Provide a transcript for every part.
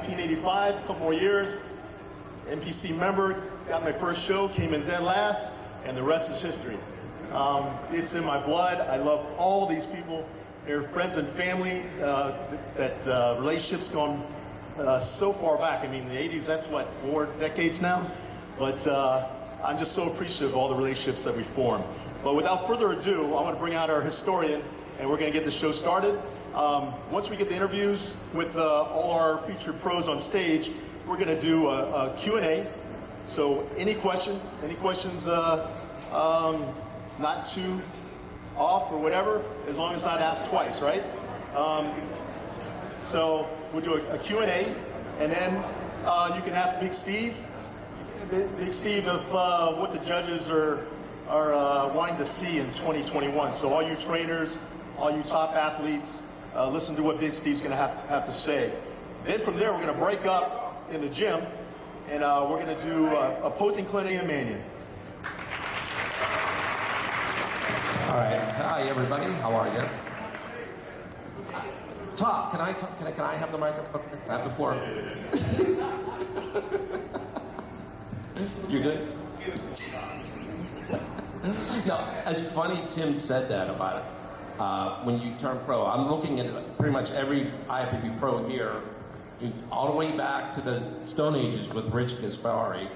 1985, a couple more years. NPC member, got my first show, came in dead last, and the rest is history. It's in my blood. I love all these people. They're friends and family. Relationships gone so far back. I mean, the 80s, that's what, 4 decades now? But I'm just so appreciative of all the relationships that we form. But without further ado, I want to bring out our historian, and we're going to get the show started. Once we get the interviews with all our featured pros on stage, we're going to do a Q&A. So any questions, not too off or whatever, as long as it's not asked twice, right? So we'll do a Q&A, and then you can ask Big Steve of what the judges are wanting to see in 2021. So all you trainers, all you top athletes, listen to what Big Steve's going to have to say. Then from there, we're going to break up in the gym, and we're going to do a posing clinic in Manion. All right. Hi, everybody. How are you? Talk. Can I have the microphone? Can I have the floor? You good? No, it's funny Tim said that about it. When you turn pro, I'm looking at pretty much every IFBB pro here, all the way back to the Stone Ages with Rich Gaspari.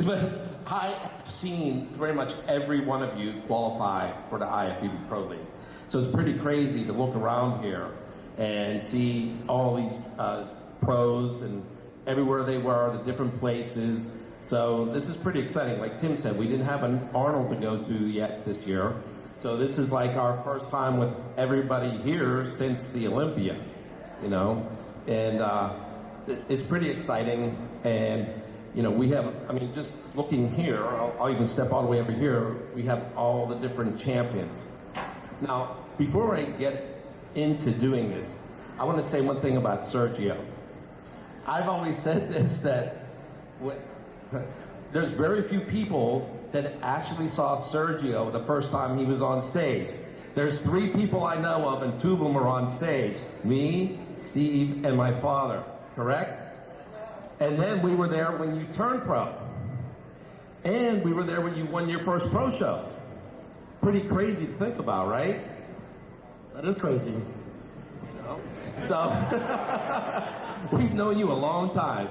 But I've seen pretty much every one of you qualify for the IFBB Pro League. So it's pretty crazy to look around here and see all these pros and everywhere they were, the different places. So this is pretty exciting. Like Tim said, we didn't have an Arnold to go to yet this year. So this is like our first time with everybody here since the Olympia, you know? And it's pretty exciting. And, you know, we have, I mean, just looking here, I'll even step all the way over here, we have all the different champions. Now, before I get into doing this, I want to say one thing about Sergio. I've always said this, that there's very few people that actually saw Sergio the first time he was on stage. There's 3 people I know of, and 2 of them are on stage. Me, Steve, and my father, correct? And then we were there when you turned pro. And we were there when you won your first pro show. Pretty crazy to think about, right? That is crazy. You know? So, we've known you a long time.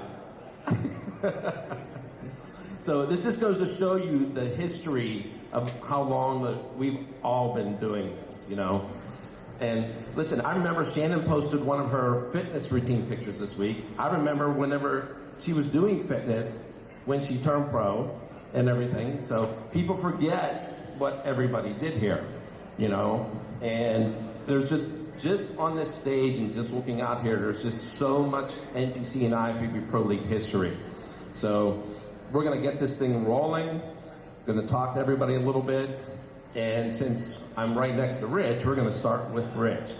So this just goes to show you the history of how long we've all been doing this, you know? And listen, I remember Shannon posted one of her fitness routine pictures this week. I remember whenever she was doing fitness when she turned pro and everything. So people forget what everybody did here, you know? And there's just on this stage and just looking out here, there's just so much NPC and IFBB Pro League history. So we're gonna get this thing rolling. Gonna talk to everybody a little bit. And since I'm right next to Rich, we're gonna start with Rich.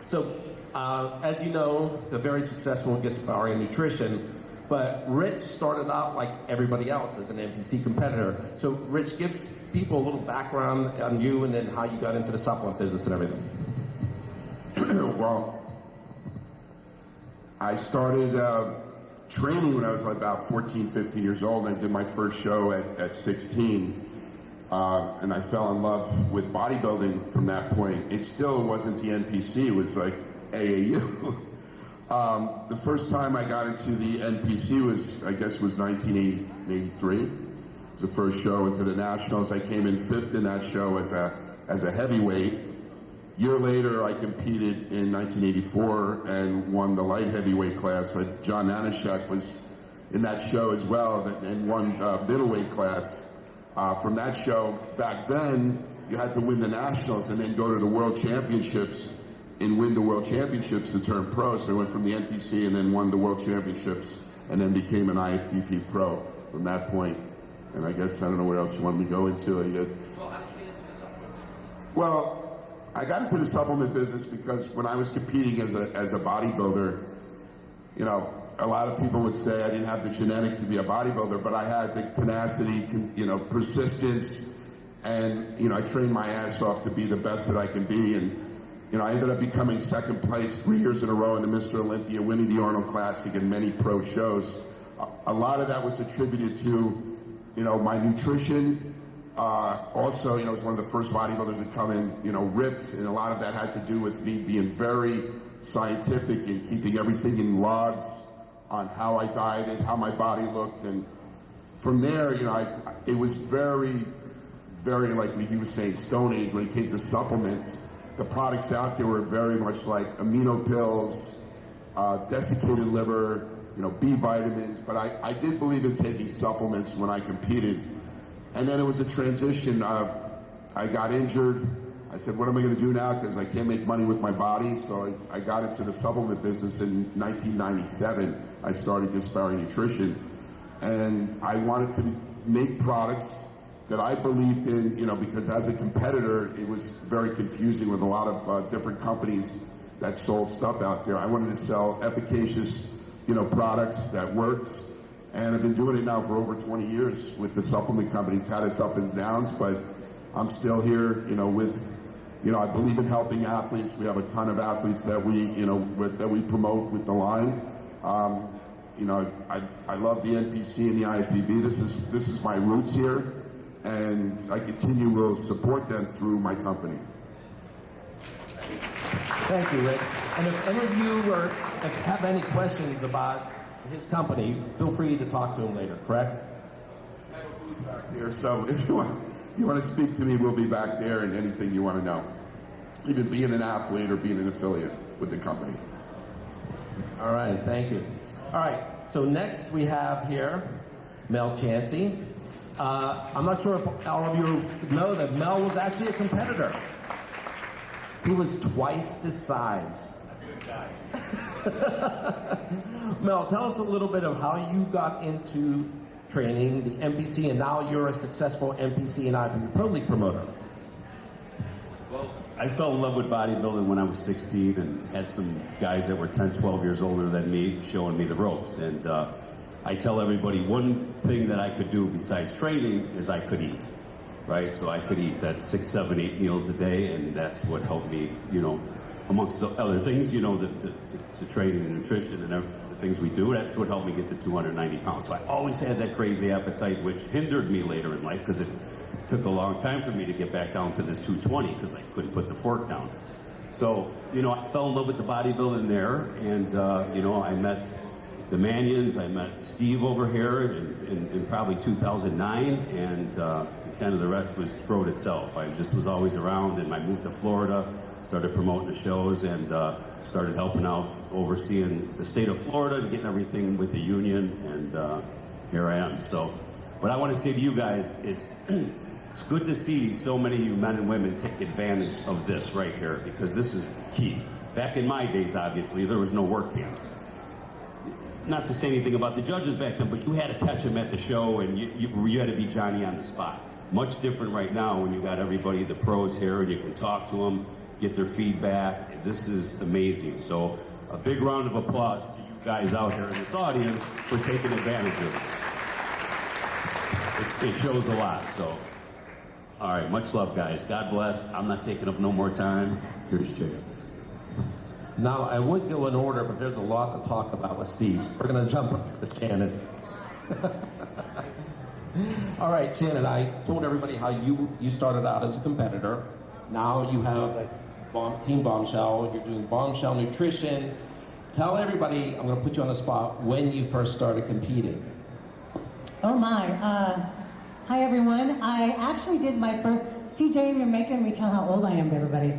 So, as you know, the very successful Gaspari Nutrition, but Rich started out like everybody else as an NPC competitor. So Rich, give people a little background on you and then how you got into the supplement business and everything. Well, I started training when I was about 14, 15 years old. I did my first show at 16. And I fell in love with bodybuilding from that point. It still wasn't the NPC, it was like AAU. The first time I got into the NPC was 1983. It was the first show into the Nationals. I came in 5th in that show as a heavyweight. Year later, I competed in 1984 and won the light heavyweight class. John Anishak was in that show as well, and won middleweight class. From that show, back then, you had to win the Nationals and then go to the World Championships and win the World Championships to turn pro. So I went from the NPC and then won the World Championships and then became an IFBB pro from that point. And I guess, I don't know where else you want me to go into. Well, I got into the supplement business because when I was competing as a bodybuilder, you know, a lot of people would say I didn't have the genetics to be a bodybuilder, but I had the tenacity, you know, persistence, and, you know, I trained my ass off to be the best that I can be. And You know, I ended up becoming second place 3 years in a row in the Mr. Olympia, winning the Arnold Classic and many pro shows. A lot of that was attributed to, you know, my nutrition. Also, you know, I was one of the first bodybuilders to come in, you know, ripped, and a lot of that had to do with me being very scientific and keeping everything in logs on how I dieted, how my body looked, and from there, you know, it was very, very, like he was saying, Stone Age when it came to supplements. The products out there were very much like amino pills, desiccated liver, you know, B vitamins, but I did believe in taking supplements when I competed. And then it was a transition. I got injured. I said, what am I going to do now? Because I can't make money with my body. So I got into the supplement business in 1997. I started Gaspari Nutrition. And I wanted to make products that I believed in, you know, because as a competitor, it was very confusing with a lot of different companies that sold stuff out there. I wanted to sell efficacious, you know, products that worked. And I've been doing it now for over 20 years with the supplement companies. Had its ups and downs, but I'm still here, you know, with, you know, I believe in helping athletes. We have a ton of athletes that we, you know, that we promote with the line. You know, I love the NPC and the IFBB. This is my roots here, and I continue to support them through my company. Thank you, Rick. And if any of you have any questions about his company, feel free to talk to him later, correct? Back there, so if you want to speak to me, we'll be back there, and anything you want to know. Even being an athlete or being an affiliate with the company. All right, thank you. All right, so next we have here Mel Chancey. I'm not sure if all of you know that Mel was actually a competitor. He was twice this size. Mel, tell us a little bit of how you got into training the NPC, and now you're a successful NPC and IFBB Pro League promoter. Well, I fell in love with bodybuilding when I was 16 and had some guys that were 10, 12 years older than me showing me the ropes. And I tell everybody one thing that I could do besides training is I could eat, right? So I could eat that 6, 7, 8 meals a day, and that's what helped me, you know, amongst the other things, you know, the training and nutrition and the things we do, that's what helped me get to 290 pounds. So I always had that crazy appetite, which hindered me later in life because it took a long time for me to get back down to this 220 because I couldn't put the fork down. So, you know, I fell in love with the bodybuilding there, and, you know, I met the Manions, I met Steve over here in probably 2009, and kind of the rest wrote itself. I just was always around, and I moved to Florida, started promoting the shows, and started helping out, overseeing the state of Florida and getting everything with the union, and here I am. So, but I want to say to you guys, it's good to see so many of you men and women take advantage of this right here, because this is key. Back in my days, obviously, there was no work camps. Not to say anything about the judges back then, but you had to catch them at the show, and you had to be Johnny on the spot. Much different right now when you got everybody, the pros here, and you can talk to them, get their feedback. This is amazing. So a big round of applause to you guys out here in this audience for taking advantage of this. It shows a lot. So, all right, much love, guys. God bless. I'm not taking up no more time. Here's Jay. Now, I would go in order, but there's a lot to talk about with Steve. So we're going to jump up to Shannon. All right, Shannon, I told everybody how you started out as a competitor. Now you have Team Bombshell. You're doing Bombshell Nutrition. Tell everybody, I'm going to put you on the spot, when you first started competing. Oh my. Hi, everyone. I actually did my first... CJ, you're making me tell how old I am to everybody.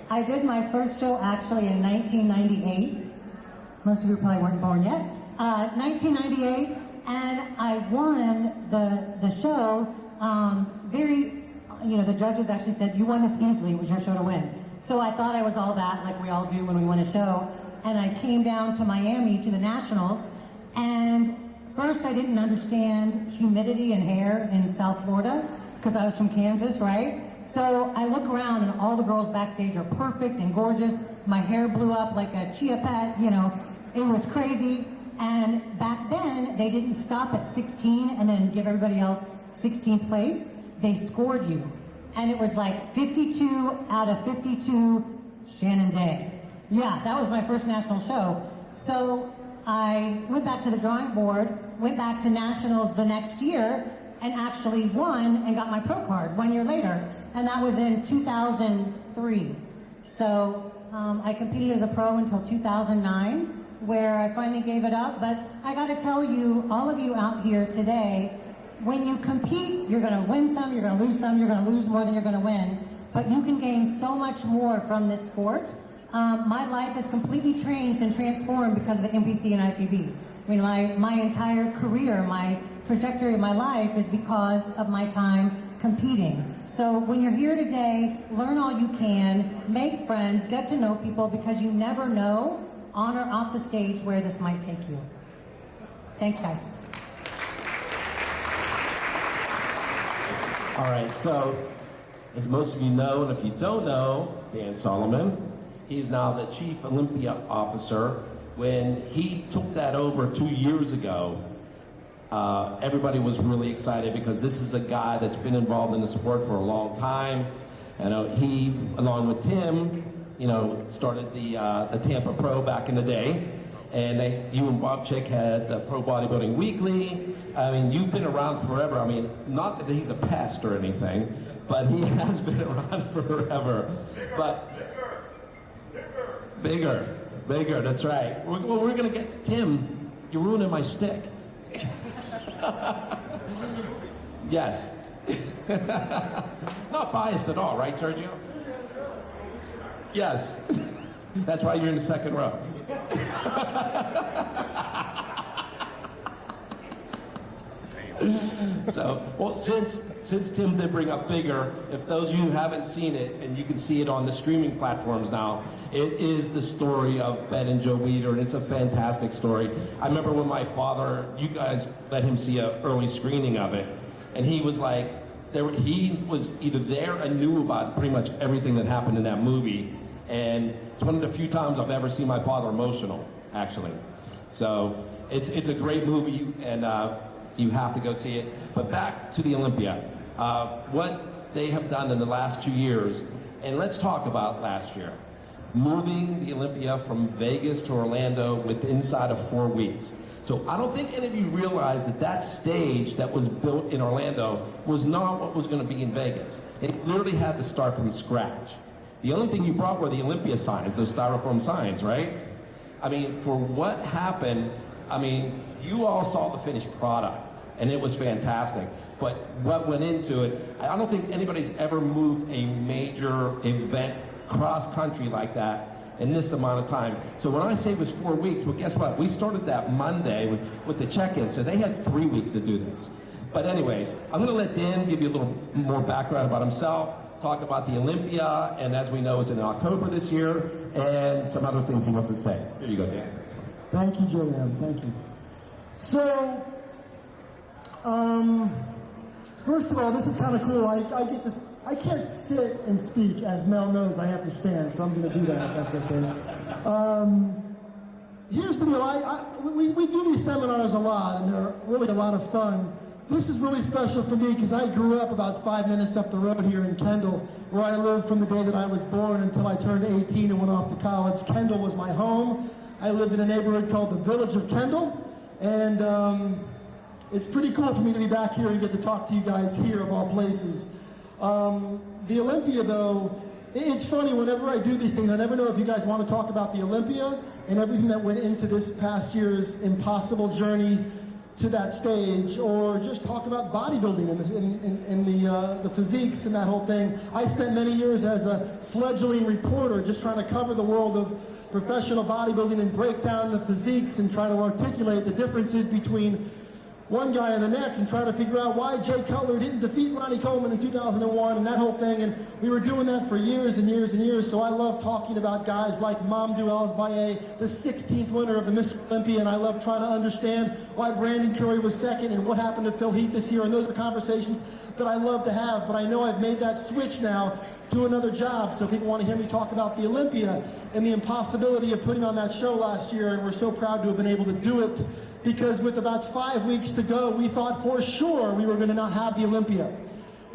I did my first show actually in 1998. Most of you probably weren't born yet. 1998, and I won the show. The judges actually said, you won this easily, it was your show to win. So I thought I was all that, like we all do when we win a show. And I came down to Miami to the Nationals, and first I didn't understand humidity and hair in South Florida, because I was from Kansas, right? So I look around and all the girls backstage are perfect and gorgeous. My hair blew up like a chia pet, you know, it was crazy. And back then, they didn't stop at 16 and then give everybody else 16th place. They scored you. And it was like 52 out of 52 Shannon Dey. Yeah, that was my first national show. So I went back to the drawing board, went back to nationals the next year, and actually won and got my pro card 1 year later. And that was in 2003. So I competed as a pro until 2009, where I finally gave it up. But I got to tell you, all of you out here today, when you compete, you're going to win some, you're going to lose some, you're going to lose more than you're going to win. But you can gain so much more from this sport. My life has completely changed and transformed because of the NPC and IFBB. I mean, my entire career, my trajectory of my life is because of my time competing. So when you're here today, learn all you can, make friends, get to know people, because you never know on or off the stage where this might take you. Thanks, guys. All right, so as most of you know, and if you don't know, Dan Solomon, he's now the Chief Olympia Officer. When he took that over 2 years ago, everybody was really excited because this is a guy that's been involved in the sport for a long time. And he, along with Tim, started the Tampa Pro back in the day. And you and Bob Chick had Pro Bodybuilding Weekly. I mean, you've been around forever. I mean, not that he's a pest or anything, but he has been around forever. Bigger, that's right. We're going to get to Tim. You're ruining my stick. Yes. Not biased at all, right, Sergio? Yes. That's why you're in the second row. So, well, since Tim did bring up Bigger, if those of you who haven't seen it, and you can see it on the streaming platforms now, it is the story of Ben and Joe Weider, and it's a fantastic story. I remember when my father, you guys let him see an early screening of it, and he was like, he was either there and knew about pretty much everything that happened in that movie, and it's one of the few times I've ever seen my father emotional, actually. So it's a great movie, and you have to go see it. But back to the Olympia, what they have done in the last 2 years, and let's talk about last year. Moving the Olympia from Vegas to Orlando inside of 4 weeks. So I don't think any of you realize that stage that was built in Orlando was not what was going to be in Vegas. It literally had to start from scratch. The only thing you brought were the Olympia signs, those styrofoam signs, right? I mean, for what happened, I mean, you all saw the finished product, and it was fantastic. But what went into it, I don't think anybody's ever moved a major event cross-country like that in this amount of time. So when I say it was 4 weeks, well, guess what? We started that Monday with the check-in, so they had 3 weeks to do this. But anyways, I'm going to let Dan give you a little more background about himself, talk about the Olympia, and as we know, it's in October this year, and some other things he wants to say. Here you go, Dan. Thank you, J.M. Thank you. So, first of all, this is kind of cool. I get this. I can't sit and speak, as Mel knows. I have to stand, so I'm going to do that if that's okay. Here's the deal. We do these seminars a lot, and they're really a lot of fun. This is really special for me because I grew up about 5 minutes up the road here in Kendall, where I lived from the day that I was born until I turned 18 and went off to college. Kendall was my home. I lived in a neighborhood called the Village of Kendall, and it's pretty cool for me to be back here and get to talk to you guys here of all places. The Olympia, though, it's funny, whenever I do these things, I never know if you guys want to talk about the Olympia and everything that went into this past year's impossible journey to that stage, or just talk about bodybuilding and the physiques and that whole thing. I spent many years as a fledgling reporter just trying to cover the world of professional bodybuilding and break down the physiques and try to articulate the differences between one guy and the next and try to figure out why Jay Cutler didn't defeat Ronnie Coleman in 2001 and that whole thing. And we were doing that for years and years and years. So I love talking about guys like Mamadou El-Asbaye, the 16th winner of the Mr. Olympia. And I love trying to understand why Brandon Curry was second and what happened to Phil Heath this year. And those are conversations that I love to have. But I know I've made that switch now to another job. So people want to hear me talk about the Olympia and the impossibility of putting on that show last year. And we're so proud to have been able to do it, because with about 5 weeks to go, we thought for sure we were going to not have the Olympia.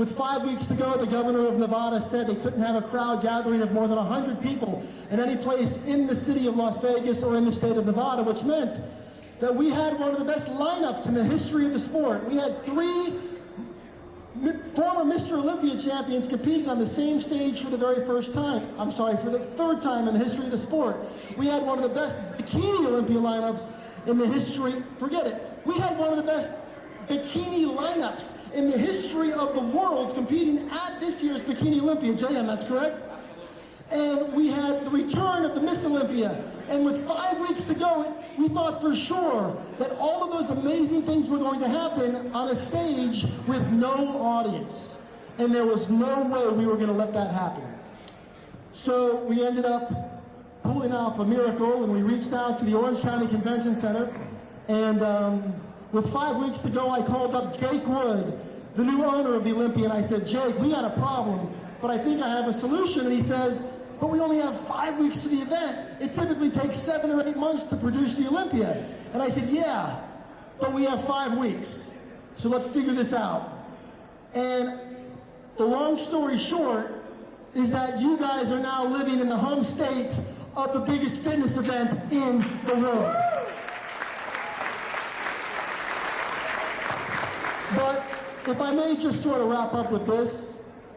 With 5 weeks to go, the governor of Nevada said they couldn't have a crowd gathering of more than 100 people in any place in the city of Las Vegas or in the state of Nevada, which meant that we had one of the best lineups in the history of the sport. We had 3 former Mr. Olympia champions competing on the same stage for the very first time. I'm sorry, for the 3rd time in the history of the sport. We had one of the best bikini Olympia lineups in the history. Forget it. We had one of the best bikini lineups in the history of the world competing at this year's Bikini Olympia. J.M., that's correct? And we had the return of the Miss Olympia. And with 5 weeks to go, we thought for sure that all of those amazing things were going to happen on a stage with no audience. And there was no way we were going to let that happen. So we ended up pulling off a miracle, and we reached out to the Orange County Convention Center. And with 5 weeks to go, I called up Jake Wood, the new owner of the Olympia, and I said, Jake, we got a problem, but I think I have a solution. And he says, but we only have 5 weeks to the event. It typically takes 7 or 8 months to produce the Olympia. And I said, yeah, but we have 5 weeks. So let's figure this out. And the long story short is that you guys are now living in the home state of the biggest fitness event in the world. But if I may just sort of wrap up with this,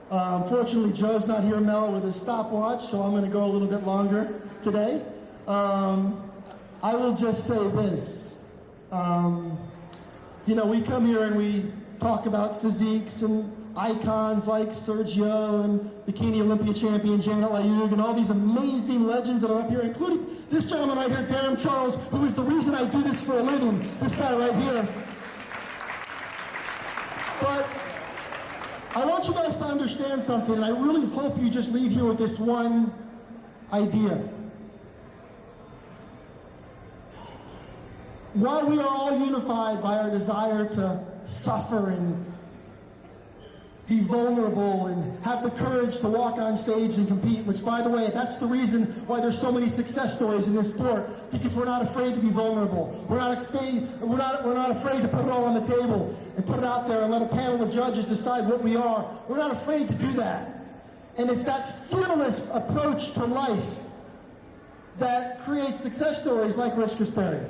unfortunately, Joe's not here, Mel, with his stopwatch, so I'm going to go a little bit longer today. I will just say this. You know, we come here and we talk about physiques and icons like Sergio and Bikini Olympia champion Janet Layug and all these amazing legends that are up here, including this gentleman right here, Darren Charles, who is the reason I do this for a living, this guy right here. But I want you guys to understand something, and I really hope you just leave here with this one idea. While we are all unified by our desire to suffer and be vulnerable and have the courage to walk on stage and compete, which, by the way, that's the reason why there's so many success stories in this sport, because we're not afraid to be vulnerable. We're not afraid to put it all on the table and put it out there and let a panel of judges decide what we are. We're not afraid to do that. And it's that fearless approach to life that creates success stories like Rich Gaspari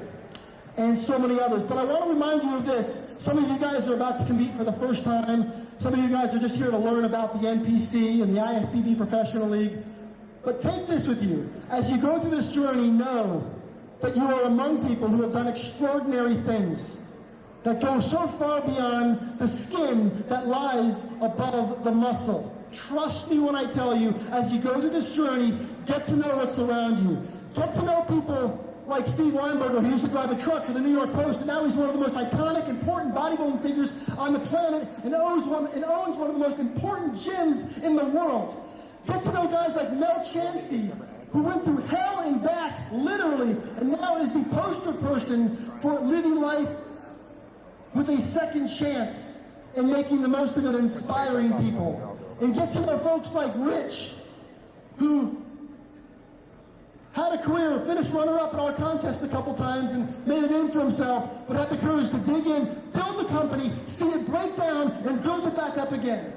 and so many others. But I want to remind you of this. Some of you guys are about to compete for the first time. Some of you guys are just here to learn about the NPC and the IFBB Professional League. But take this with you. As you go through this journey, know that you are among people who have done extraordinary things that go so far beyond the skin that lies above the muscle. Trust me when I tell you, as you go through this journey, get to know what's around you. Get to know people like Steve Weinberger, who used to drive a truck for the New York Post, and now he's one of the most iconic, important bodybuilding figures on the planet, and owns one of the most important gyms in the world. Get to know guys like Mel Chancey, who went through hell and back, literally, and now is the poster person for living life with a second chance and making the most of it, inspiring people. And get to know folks like Rich, who had a career, finished runner-up in our contest a couple times and made a name for himself, but had the courage to dig in, build the company, see it break down, and build it back up again.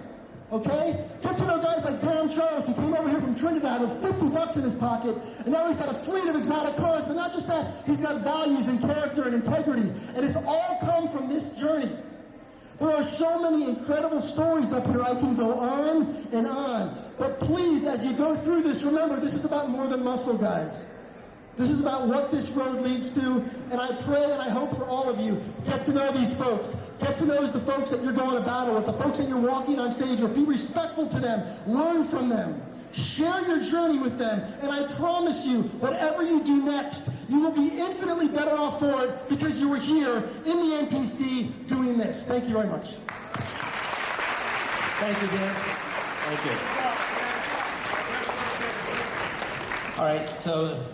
Okay? Get to know guys like Darren Charles, who came over here from Trinidad with $50 in his pocket, and now he's got a fleet of exotic cars, but not just that, he's got values and character and integrity, and it's all come from this journey. There are so many incredible stories up here. I can go on and on. But please, as you go through this, remember, this is about more than muscle, guys. This is about what this road leads to. And I pray and I hope for all of you, get to know these folks. Get to know the folks that you're going to battle with, the folks that you're walking on stage with. Be respectful to them. Learn from them. Share your journey with them. And I promise you, whatever you do next, you will be infinitely better off for it because you were here in the NPC doing this. Thank you very much. Thank you, Dan. Thank you. All right, so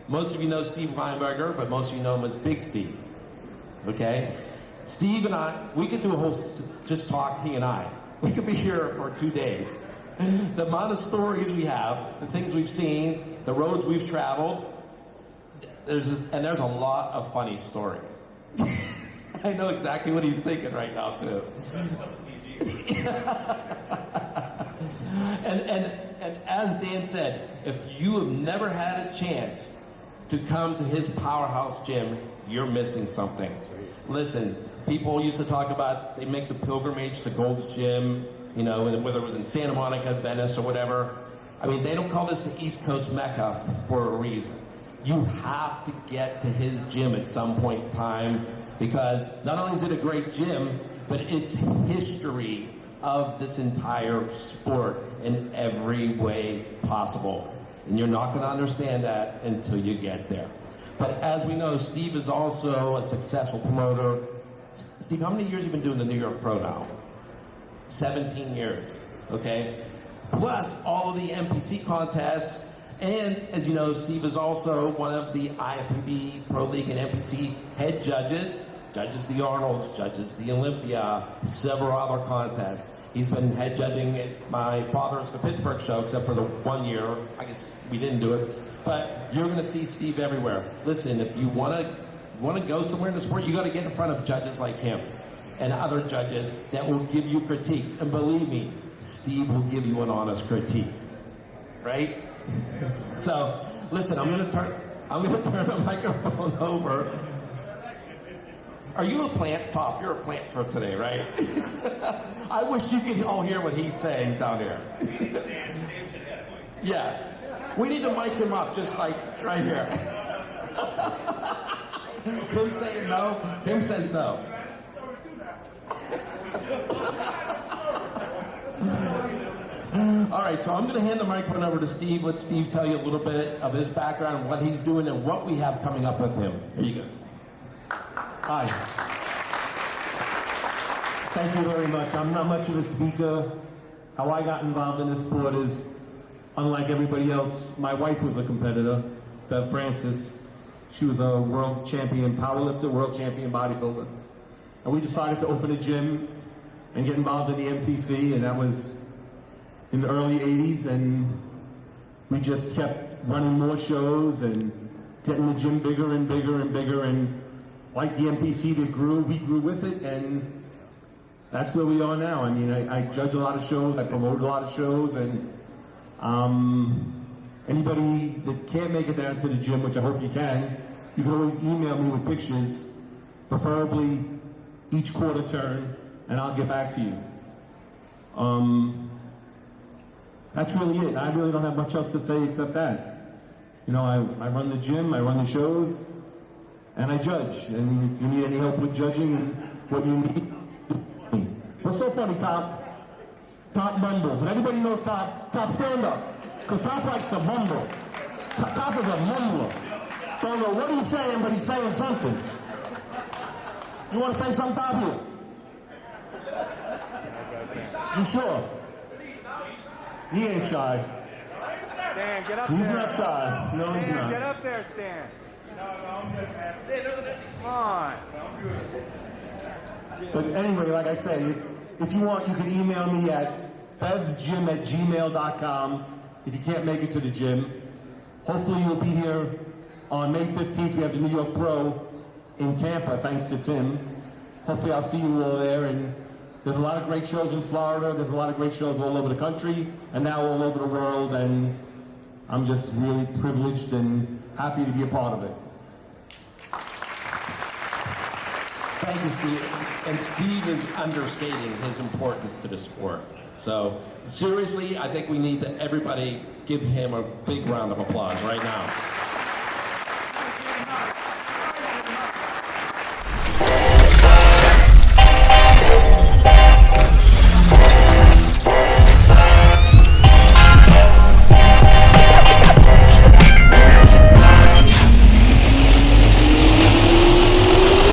most of you know Steve Weinberger, but most of you know him as Big Steve. Okay? Steve and I, we could do a whole just talk, he and I. We could be here for 2 days. The amount of stories we have, the things we've seen, the roads we've traveled, there's a lot of funny stories. I know exactly what he's thinking right now, too. And as Dan said, if you have never had a chance to come to his powerhouse gym, you're missing something. Listen, people used to talk about they make the pilgrimage to Gold's Gym, you know, whether it was in Santa Monica, Venice, or whatever. I mean, they don't call this the East Coast Mecca for a reason. You have to get to his gym at some point in time, because not only is it a great gym, but it's history of this entire sport in every way possible. And you're not going to understand that until you get there. But as we know, Steve is also a successful promoter. Steve, how many years have you been doing the New York Pro now? 17 years, okay? Plus all of the NPC contests. And as you know, Steve is also one of the IFBB Pro League and NPC head judges. Judges the Arnolds, judges the Olympia, several other contests. He's been head judging at my father's the Pittsburgh show, except for the 1 year. I guess we didn't do it. But you're going to see Steve everywhere. Listen, if you want to go somewhere in the sport, you got to get in front of judges like him and other judges that will give you critiques. And believe me, Steve will give you an honest critique, right? So, listen, I'm going to turn the microphone over. Are you a plant, Top? You're a plant for today, right? I wish you could all hear what he's saying down there. Yeah. We need to mic him up, just like right here. Tim saying no? Tim says no. All right, so I'm going to hand the microphone over to Steve. Let Steve tell you a little bit of his background, what he's doing, and what we have coming up with him. Here you go. Hi. Thank you very much. I'm not much of a speaker. How I got involved in this sport is unlike everybody else. My wife was a competitor, Bev Francis. She was a world champion powerlifter, world champion bodybuilder. And we decided to open a gym and get involved in the NPC, and that was in the early 80s, and we just kept running more shows and getting the gym bigger and bigger and bigger, and like the NPC that grew, we grew with it, and that's where we are now. I mean, I judge a lot of shows, I promote a lot of shows, and anybody that can't make it down to the gym, which I hope you can always email me with pictures, preferably each quarter turn, and I'll get back to you. That's really it. I really don't have much else to say except that. You know, I run the gym, I run the shows, and I judge. And if you need any help with judging and what you need, what's so funny, Top? Top mumbles. And everybody knows Top. Top, stand up. Because Top likes to mumble. Top is a mumbler. Don't know what he's saying, but he's saying something. You want to say something, Top? Here? You sure? He ain't shy. Stan, get up He's there. not shy. No, Stan, he's not. get up there, Stan. Come on. But anyway, like I say, if you want, you can email me at bevsgym@gmail.com if you can't make it to the gym. Hopefully you'll be here on May 15th. We have the New York Pro in Tampa, thanks to Tim. Hopefully I'll see you all there. And there's a lot of great shows in Florida. There's a lot of great shows all over the country and now all over the world. And I'm just really privileged and happy to be a part of it. Thank you, Steve. And Steve is understating his importance to the sport. So seriously, I think we need to everybody give him a big round of applause right now.